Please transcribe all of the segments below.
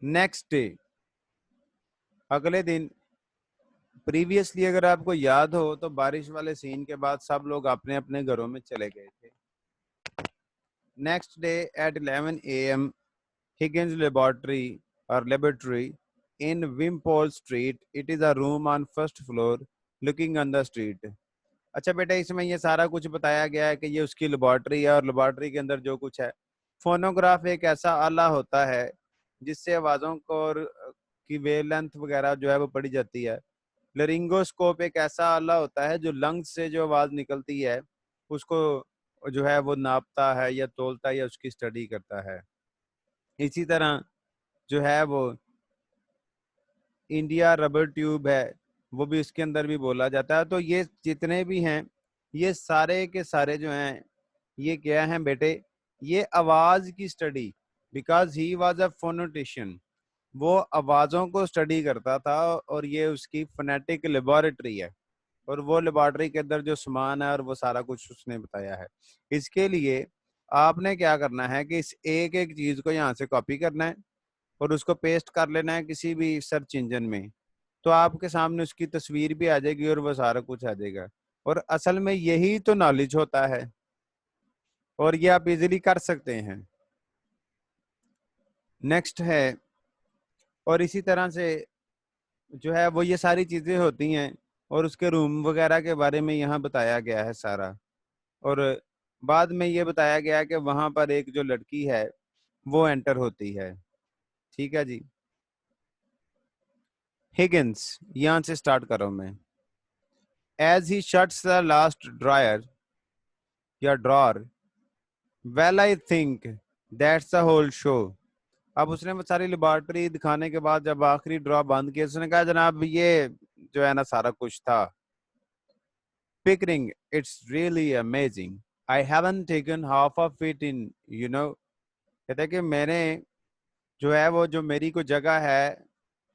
Next day, अगले दिन, previously अगर आपको याद हो तो बारिश वाले सीन के बाद सब लोग अपने अपने घरों में चले गए थे। Next day at 11 AM, Higgins laboratory in Wimpole Street. It is a room on first floor looking on the street. अच्छा बेटा, इसमें ये सारा कुछ बताया गया है कि ये उसकी लेबॉर्ट्री है और लेबॉर्ट्री के अंदर जो कुछ है, फोनोग्राफ एक ऐसा आला होता है जिससे आवाज़ों को और की वेवलेंथ वगैरह जो है वो पढ़ी जाती है। लरिंगोस्कोप एक ऐसा आला होता है जो लंग्स से जो आवाज़ निकलती है उसको जो है वो नापता है या तोलता है या उसकी स्टडी करता है। इसी तरह जो है वो इंडिया रबर ट्यूब है, वो भी इसके अंदर भी बोला जाता है। तो ये जितने भी हैं, ये सारे के सारे जो हैं, ये क्या हैं बेटे, ये आवाज की study, because he was a phonetician, वो आवाजों को स्टडी करता था और ये उसकी फोनेटिक लेबोरेटरी है और वो लेबोरेटरी के अंदर जो सामान है और वो सारा कुछ उसने बताया है। इसके लिए आपने क्या करना है कि इस एक एक चीज को यहाँ से कॉपी करना है और उसको पेस्ट कर लेना है किसी भी सर्च इंजन में, तो आपके सामने उसकी तस्वीर भी आ जाएगी और वो सारा कुछ आ जाएगा। और असल में यही तो नॉलेज होता है और ये आप इजीली कर सकते हैं। नेक्स्ट है, और इसी तरह से जो है वो ये सारी चीजें होती हैं और उसके रूम वगैरह के बारे में यहाँ बताया गया है सारा। और बाद में ये बताया गया है कि वहां पर एक जो लड़की है वो एंटर होती है। ठीक है जी। हिगिंस, यहाँ से स्टार्ट करो मैं। As he shuts the last drawer या drawer, well I think that's the whole show. अब उसने वो सारी लेबोरेटरी दिखाने के बाद जब आखिरी ड्रॉ बंद किया, उसने कहा जनाब ये जो है ना सारा कुछ था। Pickering, it's really amazing. I haven't taken half of it in, you know. कहते हैं कि मैंने जो है वो जो मेरी को जगह है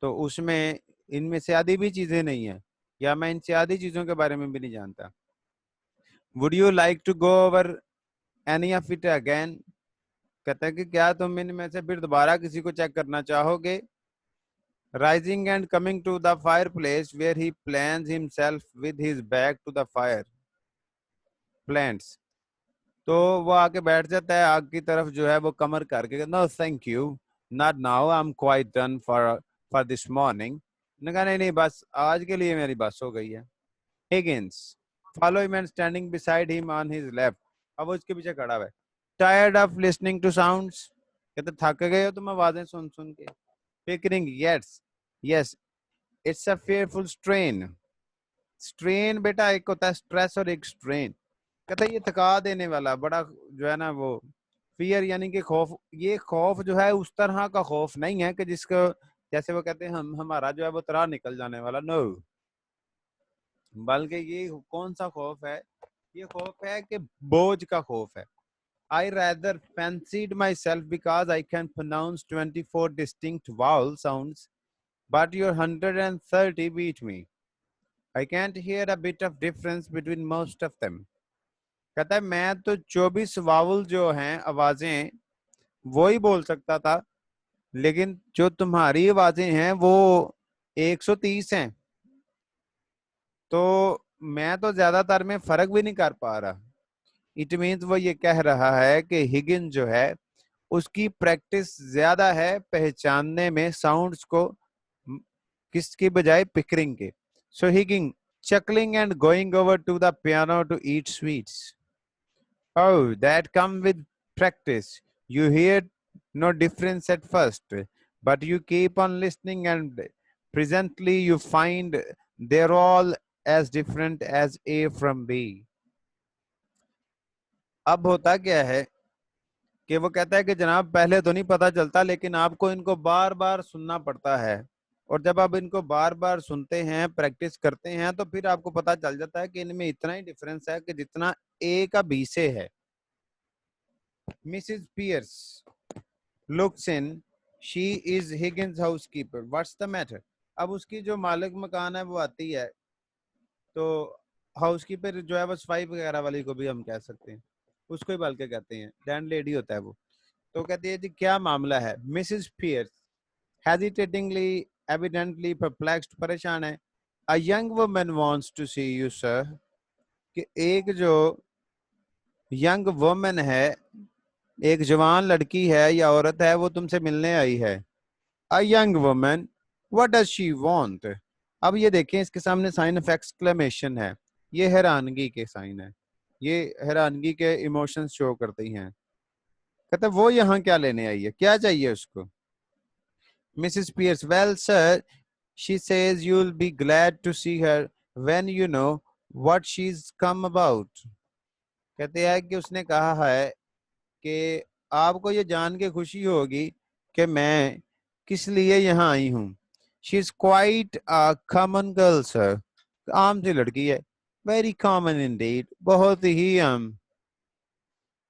तो उसमें इनमें से आधी भी चीजें नहीं है, या मैं इनसे आधी चीजों के बारे में भी नहीं जानता। Would you like to go over any of it again? कहते हैं कि क्या तुम इनमें से फिर दोबारा किसी को चेक करना चाहोगे? Rising and coming to the fireplace where he plants himself with his back to the fire. Plants. तो वो आके बैठ जाता है आग की तरफ जो है वो कमर करके, no thank you, not now, I am quite done for this morning. ने कहा नहीं नहीं बस आज के लिए मेरी बस हो गई है। Higgins, follow him and standing beside him on his left. अब वो इसके पीछे खड़ा हुआ है। Tired of listening to sounds? कहते थक गए हो तुम आवाजें सुन सुन के? Pickering, yes, yes, it's a fearful strain. Strain बेटा एक होता है स्ट्रेस और एक स्ट्रेन। कहता है ये थका देने वाला बड़ा जो है ना वो फियर यानी कि खौफ। ये खौफ जो है उस तरह का खौफ नहीं है कि जिसको जैसे वो कहते हैं हम हमारा जो है वो तरा निकल जाने वाला, नो। बल्कि ये कौन सा खौफ है? ये खौफ है कि बोझ का खौफ है। I rather fancied myself because I can pronounce 24 distinct vowel sounds, but your 130 beat me. I can't hear a bit of difference between most of them. कहता है मैं तो 24 वावल जो हैं आवाजें वो ही बोल सकता था, लेकिन जो तुम्हारी आवाजें हैं वो 130 हैं, तो मैं तो ज्यादातर में फर्क भी नहीं कर पा रहा। इट मीन्स वो ये कह रहा है कि हिगिन जो है उसकी प्रैक्टिस ज्यादा है पहचानने में साउंड्स को किसकी बजाय पिकरिंग के। सो हिगिंग chuckling and going over to the piano to eat sweets. Oh, that come with practice. You hear no difference at first, but you keep on listening and presently you find they're all as different as A from B. अब होता क्या है कि वो कहता है कि जनाब पहले तो नहीं पता चलता, लेकिन आपको इनको बार बार सुनना पड़ता है और जब आप इनको बार बार सुनते हैं प्रैक्टिस करते हैं तो फिर आपको पता चल जाता है कि इनमें इतना ही डिफरेंस है कि जितना ए का बी से है। Mrs Pearce looks in. She is Higgins housekeeper. What's the matter? अब उसकी जो मालिक मकान है वो आती है, तो हाउसकीपर जो है वो सफाई वगैरह वाली को भी हम कह सकते हैं, उसको ही बल्कि कहते हैं, लैंड लेडी होता है वो। तो कहती है जी क्या मामला है? Mrs Pearce hesitatingly, evidently perplexed, परेशान है. A young woman wants to see you, sir. कि एक जो यंग वुमन है, एक जवान लड़की है या औरत है, वो तुमसे मिलने आई है. A young woman, what does she want. अब ये देखें, इसके सामने साइन ऑफ एक्सक्लेमेशन है. ये हैरानगी के साइन है, ये हैरानगी के इमोशंस शो करती हैं. कहते वो यहाँ क्या लेने आई है, क्या चाहिए उसको. Mrs Pearce, well sir, she says you will be glad to see her when you know what she is come about. कहते हैं कि उसने कहा है कि आपको ये जान के खुशी होगी कि मैं किस लिए यहाँ आई हूँ. She is quite a common girl sir. आम सी लड़की है. वेरी कॉमन इंडीड, बहुत ही आम.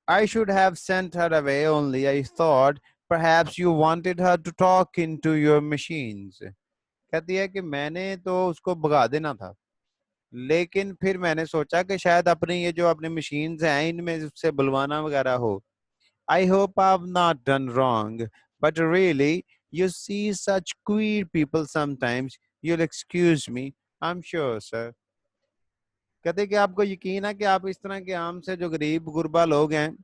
I should have sent her away, only I thought perhaps you wanted her to talk into your machines. कहती है कि मैंने तो उसको भगा देना था, लेकिन फिर मैंने सोचा कि शायद अपनी ये जो अपनी मशीन्स हैं इनमें उससे बुलवाना वगैरह हो. I hope I've not done wrong, but really, you see such queer people sometimes. You'll excuse me, I'm sure, sir. कहते कि आपको यकीन है कि आप इस तरह के आम से जो गरीब गुरबा लोग हैं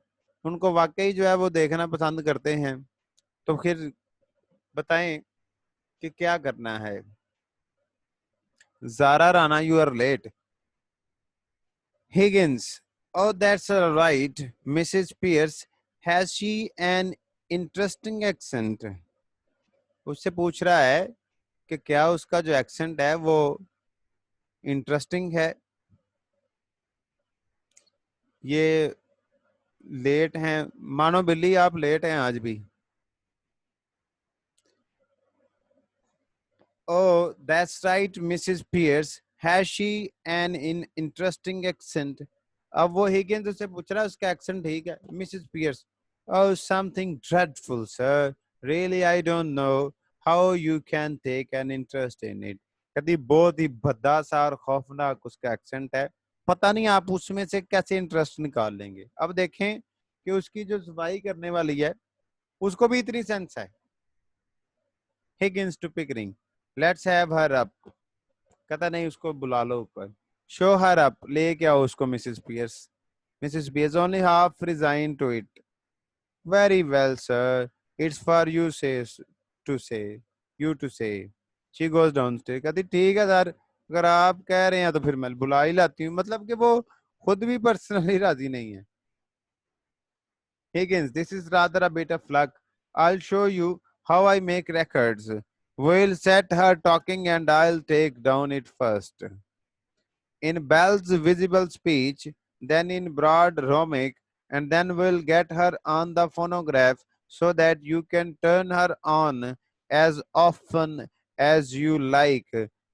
उनको वाकई जो है वो देखना पसंद करते हैं. तो फिर बताएं कि क्या करना है. Zara Rana, you are late. Higgins, oh that's all right. Mrs. Pierce, has she an interesting accent. उससे पूछ रहा है कि क्या उसका जो एक्सेंट है वो इंटरेस्टिंग है. ये लेट हैं, मानो बिल्ली आप लेट हैं आज भी. Oh, that's right, Mrs. Pierce. Has she an interesting accent? अब वो हिगिंस उससे पूछ रहा है उसका एक्सेंट ठीक है. Mrs Pearce, oh something dreadful sir, really I don't know how you can take an interest in it. कहती बहुत ही भद्दा सा और खौफनाक उसका एक्सेंट है, पता नहीं आप उसमें से कैसे इंटरेस्ट निकाल लेंगे. अब देखें कि उसकी जो सफाई करने वाली है उसको भी इतनी सेंस है. Higgins to Pickering, let's have her up. कहता नहीं, उसको बुला लो ऊपर. शो हर अप, लेके आओ उसको Mrs piers. Mrs piers, only half resign to it. Very very sir, it's for you से टू से, यू टू से. She goes downstair. कहती ठीक है सर, अगर आप कह रहे हैं तो फिर मैं बुला ही लाती हूँ. मतलब कि वो खुद भी पर्सनली राजी नहीं है. Higgins, this is rather a bit of luck. I'll show you how I make records. We'll set her talking and I'll take down it first. In Bell's visible speech, then in broad Romic, and then we'll get her on the phonograph so that you can turn her on as often as you like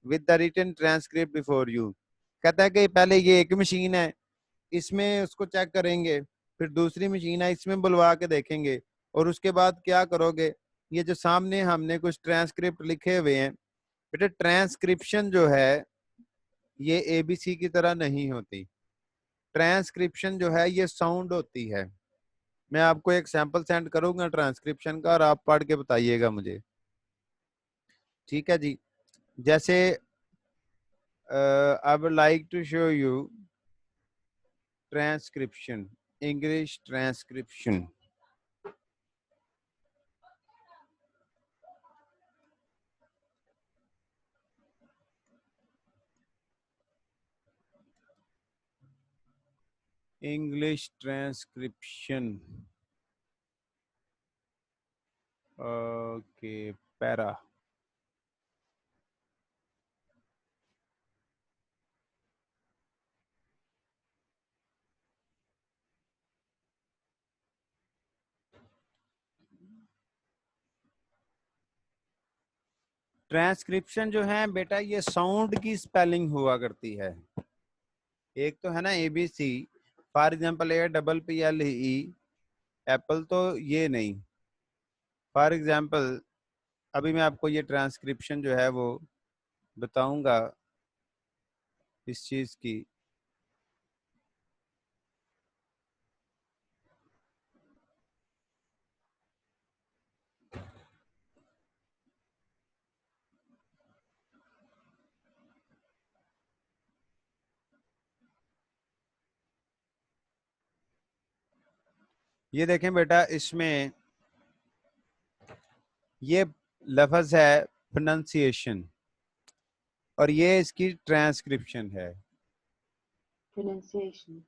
with the written transcript before you. कहता है कि पहले ये एक machine है, इसमें उसको check करेंगे, फिर दूसरी मशीन है इसमें बुलवा के देखेंगे, और उसके बाद क्या करोगे, ये जो सामने हमने कुछ ट्रांसक्रिप्ट लिखे हुए हैं, बेटा ट्रांसक्रिप्शन जो है ये एबीसी की तरह नहीं होती. ट्रांसक्रिप्शन जो है ये साउंड होती है. मैं आपको एक सैंपल सेंड करूंगा ट्रांसक्रिप्शन का और आप पढ़ के बताइएगा मुझे. ठीक है जी. जैसे I would like to show you transcription, English transcription. English transcription. Okay, para. Transcription जो है बेटा ये साउंड की स्पेलिंग हुआ करती है. एक तो है ना ABC, for example A double P L E, Apple, तो ये नहीं. फॉर एग्जांपल अभी मैं आपको ये ट्रांसक्रिप्शन जो है वो बताऊंगा इस चीज की. ये देखें बेटा, इसमें ये लफ्ज है प्रोनाउंसिएशन और ये इसकी ट्रांसक्रिप्शन है। pronunciation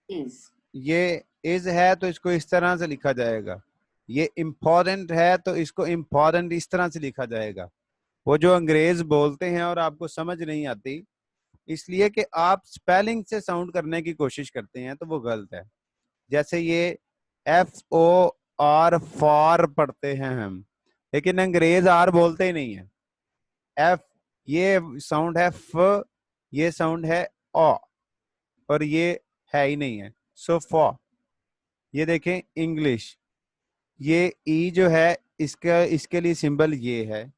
is ये इज है तो इसको इस तरह से लिखा जाएगा, ये इम्पोर्टेंट है तो इसको इम्पोर्टेंट इस तरह से लिखा जाएगा। वो जो अंग्रेज बोलते हैं और आपको समझ नहीं आती इसलिए कि आप स्पेलिंग से साउंड करने की कोशिश करते हैं तो वो गलत है। जैसे ये FOR फॉर पढ़ते हैं हम, लेकिन अंग्रेज आर बोलते ही नहीं है। एफ ये साउंड है फ, ये साउंड है ओ, और ये है ही नहीं है। सो फॉर, ये देखें इंग्लिश, ये ई जो है इसका इसके लिए सिंबल ये है।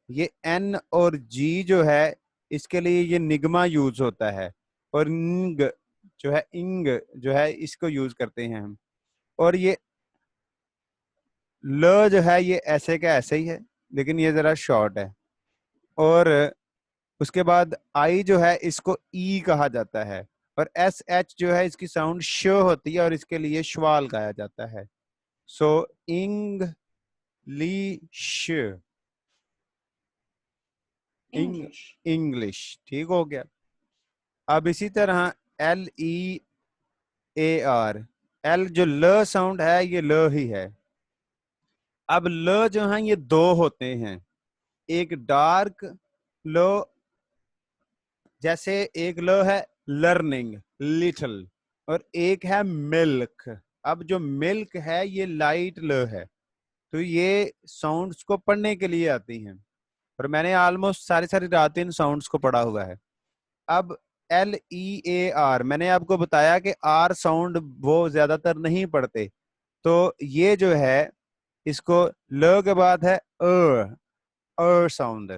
ये एन और जी जो है इसके लिए ये निगमा यूज होता है, और इंग जो है, इंग जो है इसको यूज करते हैं हम। और ये ल जो है ये ऐसे का ऐसे ही है, लेकिन ये जरा शॉर्ट है। और उसके बाद आई जो है इसको ई कहा जाता है, और SH जो है इसकी साउंड श होती है और इसके लिए श्वाल गाया जाता है। सो इंग ली श, English, इंग्लिश, ठीक हो गया। अब इसी तरह LEAR, एल जो ल साउंड है ये ल ही है। अब ल जो है ये दो होते हैं, एक डार्क लो, जैसे एक ल है लर्निंग लिटिल, और एक है मिल्क। अब जो मिल्क है ये लाइट ल है, तो ये साउंड्स को पढ़ने के लिए आती हैं, और मैंने ऑलमोस्ट सारी सारी रात इन साउंड्स को पढ़ा हुआ है। अब LEAR, मैंने आपको बताया कि आर साउंड वो ज्यादातर नहीं पढ़ते, तो ये जो है इसको ल के बाद है साउंड,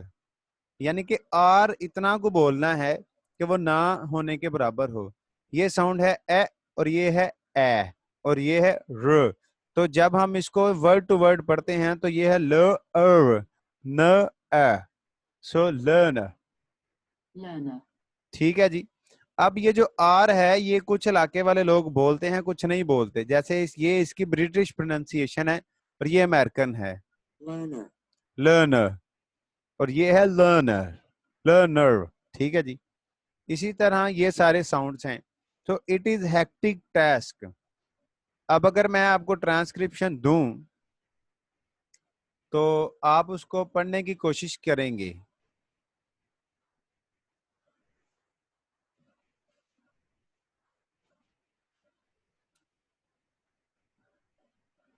यानी कि आर इतना को बोलना है कि वो ना होने के बराबर हो। ये साउंड है ए, और ये है ए, और ये है र। तो जब हम इसको वर्ड टू वर्ड पढ़ते हैं तो ये है ल न ए, सो लर्न, learner, ठीक है जी। अब ये जो आर है ये कुछ इलाके वाले लोग बोलते हैं, कुछ नहीं बोलते। जैसे ये इसकी ब्रिटिश प्रोनाउंसिएशन है और ये अमेरिकन है, learner, लर्नर, और ये है लर्नर, लर्नर, ठीक है जी। इसी तरह ये सारे साउंड्स हैं। तो इट इज हेक्टिक टास्क। अब अगर मैं आपको ट्रांसक्रिप्शन दूं तो आप उसको पढ़ने की कोशिश करेंगे।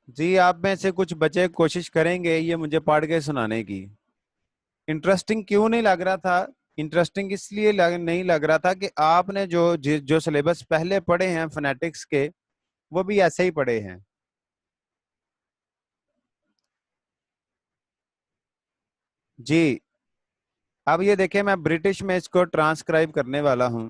जी, आप में से कुछ बच्चे कोशिश करेंगे ये मुझे पढ़ के सुनाने की। इंटरेस्टिंग क्यों नहीं लग रहा था? इंटरेस्टिंग इसलिए नहीं लग रहा था कि आपने जो सिलेबस पहले पढ़े हैं फोनेटिक्स के, वो भी ऐसे ही पढ़े हैं। जी, अब ये देखें, मैं ब्रिटिश में इसको ट्रांसक्राइब करने वाला हूं।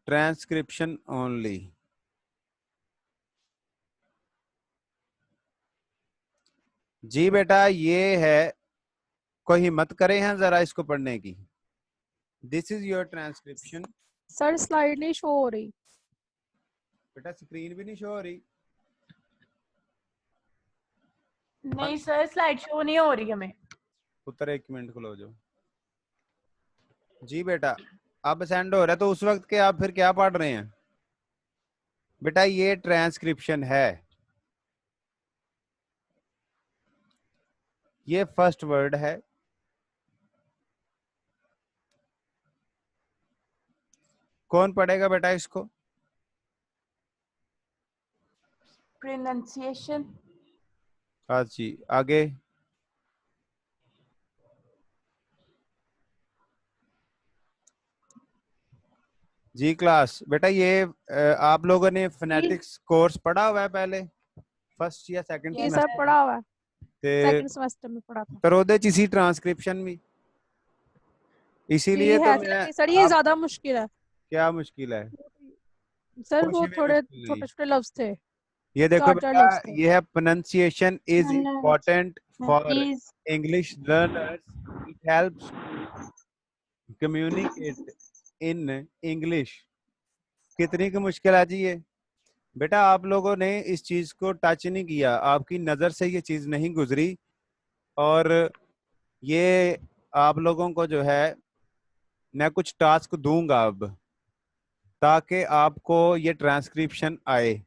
Transcription only. जी बेटा, ये है, कोई हिम्मत करे हैं जरा इसको पढ़ने की। This is your transcription. Sir slide नहीं शो हो रही। बेटा स्क्रीन भी नहीं शो हो रही। नहीं सर, स्लाइड शो नहीं हो रही हमें। पुत्र 1 मिनट खुलो जो। जी बेटा, अब सेंड हो रहा है, तो उस वक्त के आप फिर क्या पढ़ रहे हैं? बेटा ये ट्रांसक्रिप्शन है, ये फर्स्ट वर्ड है। कौन पढ़ेगा बेटा इसको? प्रोनाउंसिएशन। हाँ जी, आगे। जी क्लास, बेटा ये आप लोगों ने फोनेटिक्स कोर्स पढ़ा हुआ है पहले, फर्स्ट या सेकंड ये Yes, सब sir. पढ़ा हुआ है, ते सेकंड सेमेस्टर में पढ़ा था। तर ਉਹਦੇ ਚ इसी ट्रांसक्रिप्शन भी, इसीलिए ये तो है मैं सर, ये आप, ज्यादा मुश्किल है क्या मुश्किल है? सर, कुछ वो भी थोड़े मुश्किल नहीं। छोटे छोटे लफ्ज थे। ये देखो चार-चार बेटा, लिस्ट है। ये है pronunciation is Learners important for is English learners. It helps communicate in English. कितनी की मुश्किल है जी ये बेटा, आप लोगों ने इस चीज को टच नहीं किया, आपकी नजर से ये चीज नहीं गुजरी, और ये आप लोगों को जो है मैं कुछ टास्क दूंगा अब, ताकि आपको ये ट्रांसक्रिप्शन आए।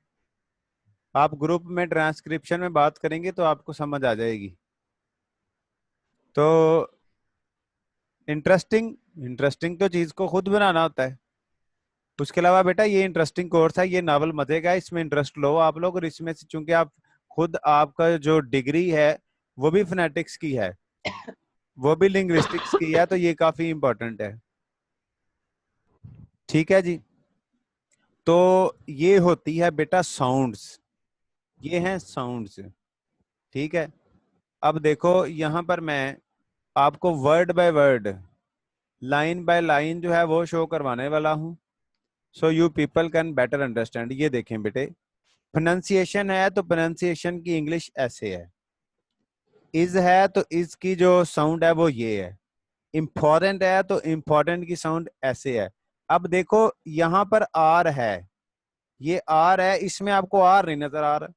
आप ग्रुप में ट्रांसक्रिप्शन में बात करेंगे तो आपको समझ आ जाएगी। तो इंटरेस्टिंग तो चीज को खुद बनाना होता है। उसके अलावा बेटा ये इंटरेस्टिंग कोर्स है, ये नावल मजे का है, इसमें इंटरेस्ट लो आप लोग, और इसमें से चूंकि आप खुद, आपका जो डिग्री है वो भी फोनेटिक्स की है, वो भी लिंग्विस्टिक्स की है, तो ये काफी इंपॉर्टेंट है। ठीक है जी। तो ये होती है बेटा साउंड्स, ये हैं साउंड्स। ठीक है, अब देखो यहाँ पर मैं आपको word by word, line by line जो है वो शो करवाने वाला हूँ, so you people can better understand. ये देखें बेटे, प्रोनाउंसिएशन है तो प्रोनाउंसिएशन की इंग्लिश ऐसे है, इज है तो इज की जो साउंड है वो ये है, इम्पोर्टेंट है तो इम्पोर्टेंट की साउंड ऐसे है। अब देखो यहाँ पर आर है, ये आर है, इसमें आपको आर नहीं नजर आ रहा,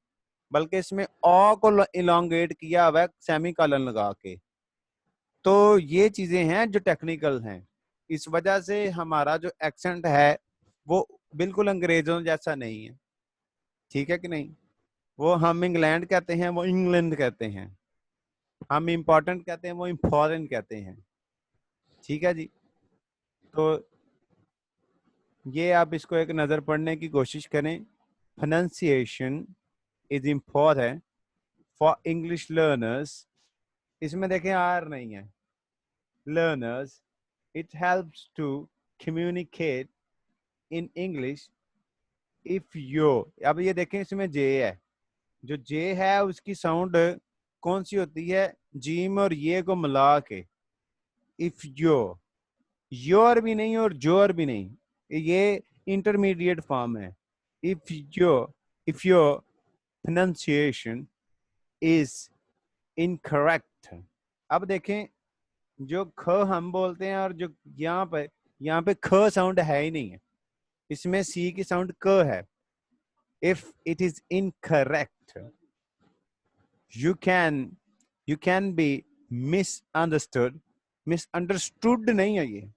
बल्कि इसमें ओ को इलोंगेट किया हुआ है सेमी कॉलन लगा के। तो ये चीजें हैं जो टेक्निकल हैं, इस वजह से हमारा जो एक्सेंट है वो बिल्कुल अंग्रेजों जैसा नहीं है। ठीक है कि नहीं? वो हम इंग्लैंड कहते हैं, वो इंग्लैंड कहते हैं, हम इम्पोर्टेंट कहते हैं, वो इम्पोर्टेंट कहते हैं। ठीक है जी। तो ये आप इसको एक नजर पढ़ने की कोशिश करें। Pronunciation is important for English learners, इसमें देखें आर नहीं है, learners, it helps to communicate in English if you, अब ये देखें इसमें जे है, जो जे है उसकी साउंड कौन सी होती है, जीम और ये को मिला के, इफ योर भी नहीं और जोर भी नहीं, ये इंटरमीडिएट फॉर्म है। If your pronunciation is incorrect, अब देखें जो ख हम बोलते हैं और जो यहाँ पे ख साउंड है ही नहीं है, इसमें सी की साउंड क है। If it is incorrect, you can be misunderstood नहीं है, ये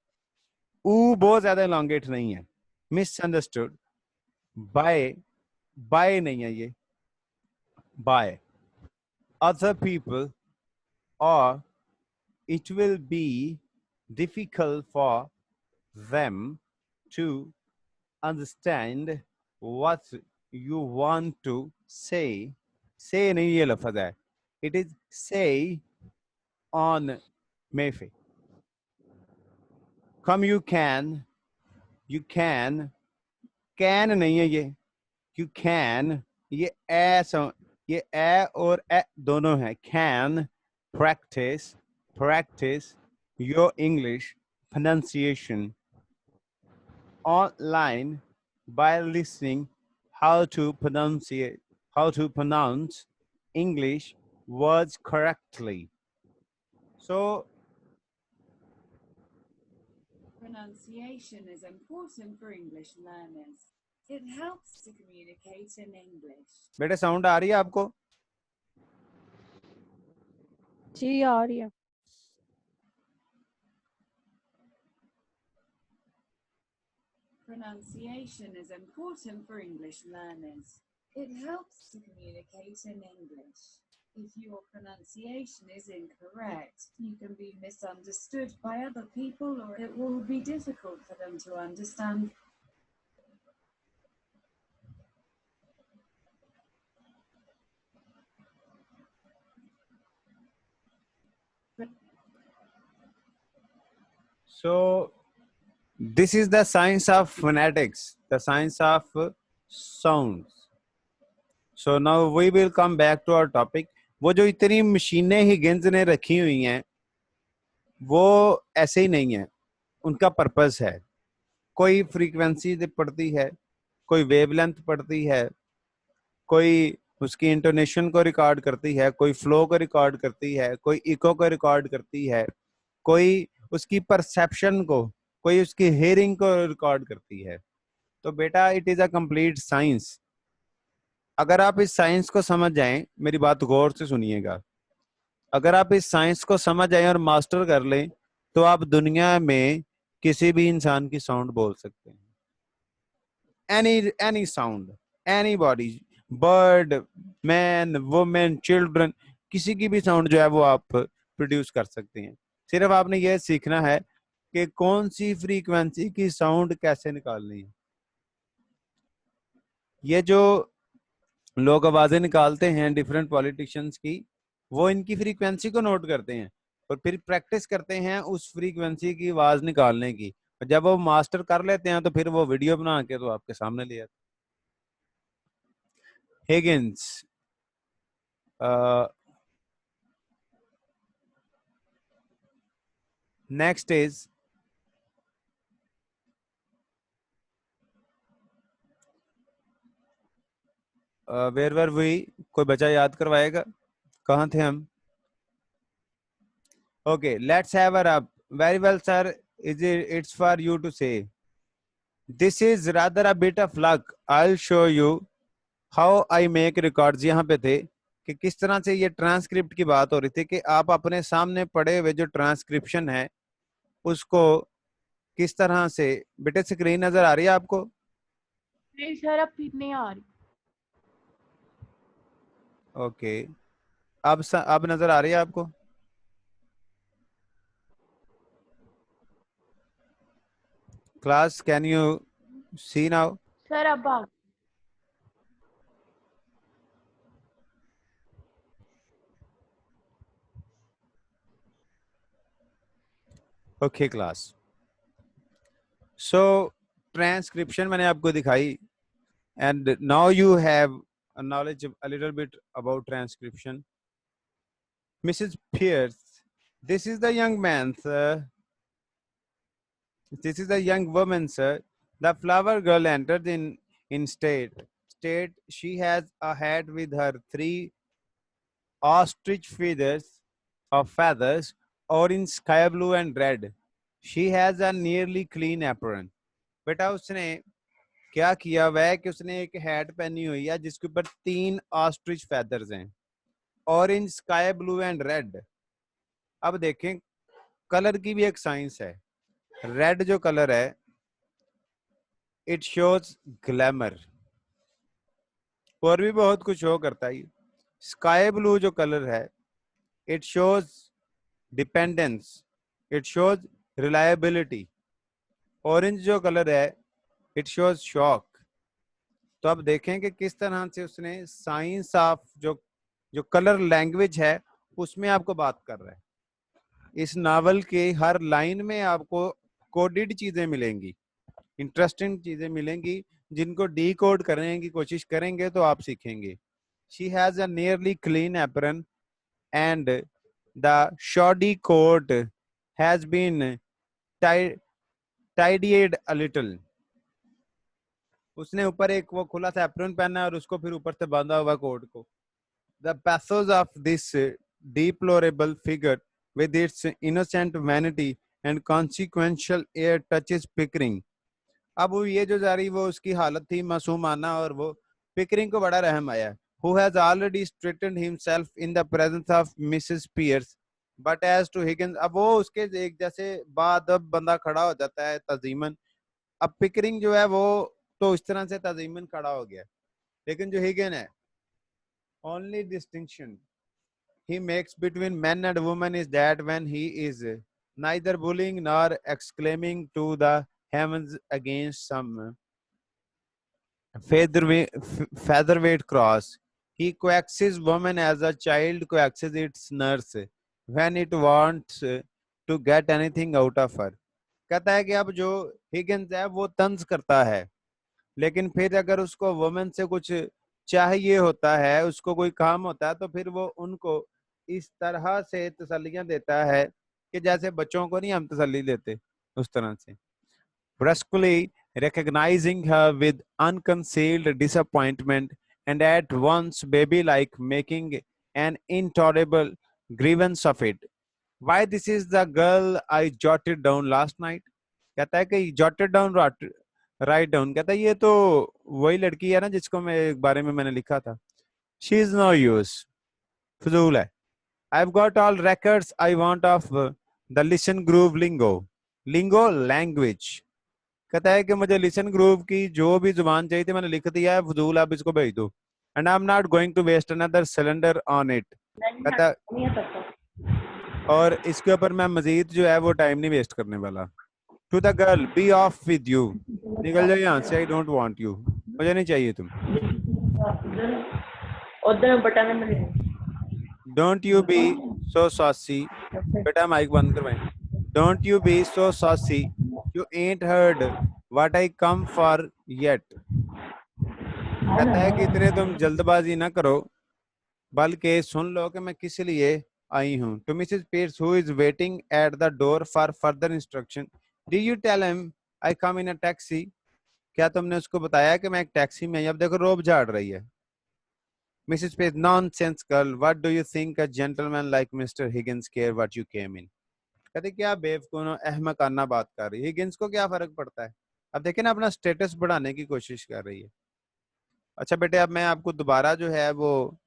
ऊ बहुत ज्यादा elongate नहीं है, मिसअंडरस्टूड बाय नहीं है, ये बाय अदर पीपल, और it will be difficult for them to understand what you want to say. Say नहीं ये लफ्ज है, it is say on Mayfair. Come you can नहीं है ये, you can, ये ये ए और ए दोनों है, can practice your English pronunciation online by listening how to pronounce English words correctly. So pronunciation is important for English learners. It helps to communicate in English. बेटे sound आ रही है आपको? जी आ रही है। Pronunciation is important for English learners. It helps to communicate in English. If your pronunciation is incorrect, you can be misunderstood by other people, or it will be difficult for them to understand. So this is the science of phonetics, the science of sounds. So now we will come back to our topic. वो जो इतनी मशीनें Higgins ने रखी हुई हैं वो ऐसे ही नहीं है, उनका पर्पस है। कोई फ्रीक्वेंसी पढ़ती है, कोई वेवलेंथ पढ़ती है, कोई उसकी इंटोनेशन को रिकॉर्ड करती है, कोई फ्लो को रिकॉर्ड करती है, कोई इको को रिकॉर्ड करती है, कोई उसकी परसेप्शन को, कोई उसकी हेयरिंग को रिकॉर्ड करती है। तो बेटा it is a complete science. अगर आप इस साइंस को समझ जाएं, मेरी बात गौर से सुनिएगा, अगर आप इस साइंस को समझ जाएं और मास्टर कर लें तो आप दुनिया में किसी भी इंसान की साउंड बोल सकते हैं। Any sound, any body, bird, man, women, children, किसी की भी साउंड जो है वो आप प्रोड्यूस कर सकते हैं। सिर्फ आपने ये सीखना है कि कौन सी फ्रीक्वेंसी की साउंड कैसे निकालनी है। ये जो लोग आवाजें निकालते हैं डिफरेंट पॉलिटिशियंस की, वो इनकी फ्रीक्वेंसी को नोट करते हैं और फिर प्रैक्टिस करते हैं उस फ्रीक्वेंसी की आवाज निकालने की। और जब वो मास्टर कर लेते हैं तो फिर वो वीडियो बना के तो आपके सामने ले आते। Higgins, next is where were we, कोई बच्चा याद करवाएगा कहाँ थे हम? Okay, let's have her. Up very well, it's for you to say. This is rather a bit of luck. I'll show you how I make records। यहाँ पे थे कि किस तरह से ये ट्रांसक्रिप्ट की बात हो रही थी कि आप अपने सामने पड़े हुए जो ट्रांसक्रिप्शन है उसको किस तरह से, बेटे स्क्रीन नजर आ रही है आपको? नहीं सर, अब फिर नहीं आ रही। ओके, अब नजर आ रही है आपको? Class, can you see now? Sir अब आ ओके क्लास, सो ट्रांसक्रिप्शन मैंने आपको दिखाई and now you have a knowledge a little bit about transcription. Mrs. Pierce, this is the young man, sir. This is the young woman, sir. The flower girl entered in state. She has a hat with her 3 ostrich feathers, orange, sky blue and red. She has a nearly clean apron. बेटा उसने क्या किया हुआ है कि उसने एक hat पहनी हुई है जिसके ऊपर 3 ऑस्ट्रिच फेदर्स हैं, orange, sky blue and red. अब देखें, कलर की भी एक साइंस है। रेड जो कलर है, इट शोज ग्लैमर, और भी बहुत कुछ शो करता है। स्काई ब्लू जो कलर है, it shows dependence, it shows reliability. Orange जो कलर है, इट शोज शॉक। तो अब देखें कि किस तरह से उसने साइंस ऑफ जो कलर लैंग्वेज है उसमें आपको बात कर रहा है। इस नावल के हर लाइन में आपको कोडेड चीजें मिलेंगी, इंटरेस्टिंग चीजें मिलेंगी, जिनको डी कोड करने की कोशिश करेंगे तो आप सीखेंगे। She has a nearly clean apron and the shoddy coat has been tidied a little. उसने ऊपर एक वो खुला सा एप्रन पहना है और उसको फिर ऊपर से बांधा हुआ कोट को। The pathos of this deplorable figure with its innocent vanity and consequential air touches Pickering। अब वो ये जो जा रही वो उसकी हालत थी मासूमाना, और वो पिकरिंग को बड़ा रहम आया। Who has already straightened himself in the presence of Mrs. Pierce, but as to Higgins, अब वो उसके एक जैसे बाद अब बंदा खड़ा हो जाता है तजीमन। अब पिकरिंग जो है वो तो इस तरह से तजीमन खड़ा हो गया, लेकिन जो हिगन है, only distinction he makes between men and women is that when he is neither bullying nor exclaiming to the heavens against some featherweight cross, he coaxes woman as a child coaxes its nurse when it wants to get anything out of her। कहता है कि अब जो Higgins है वो तंज करता है, लेकिन फिर अगर उसको वुमेन से कुछ चाहिए होता है, उसको कोई काम होता है, तो फिर वो उनको इस तरह से तसल्लियां देता है कि जैसे बच्चों को नहीं हम तसल्ली देते उस तरह से। Brusquely recognizing her with unconcealed disappointment and at once baby like making an intolerable grievance of it. Why this is the girl I jotted down last night. कहता है कि jotted down write down, कहता है ये तो वही लड़की है ना जिसको मैं बारे में मैंने लिखा था. She is no use. फजूल है. I've got all records I want of the listen groove lingo language. कहता है कि मुझे लिसन ग्रूव की जो भी जुबान चाहिए थी मैंने लिख दिया है, फजूल आप इसको भेज दो. And I am not going to waste another cylinder on it. कहता और इसके ऊपर मैं मजीद जो है वो टाइम नहीं वेस्ट करने वाला. To the girl, be off with you, निकल जाओ यहाँ से, आई डोंट वांट यू, मुझे नहीं चाहिए तुम. Don't you be so saucy. बेटा माइक बंद करवाएं. Don't you be so saucy, you ain't heard what I come for yet. कहता है कि इतने तुम जल्दबाजी ना करो बल्कि सुन लो कि मैं किस लिए आई हूँ. To Mrs. Pierce who is waiting at the door for further instruction. Did you tell him I come in a taxi? क्या तुमने उसको बताया कि मैं एक टैक्सी में आई? अब देखो रोब झाड़ रही है. Mrs. Pierce, nonsense girl, what do you think a gentleman like Mr. Higgins care what you came in? कहते क्या बेवकूफ अहमकाना बात कर रही है. हिगिंस को क्या फर्क पड़ता है. अब देखें ना अपना स्टेटस बढ़ाने की कोशिश कर रही है. अच्छा बेटे अब मैं आपको दोबारा जो है वो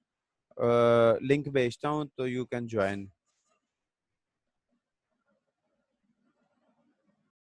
लिंक भेजता हूँ तो यू कैन ज्वाइन.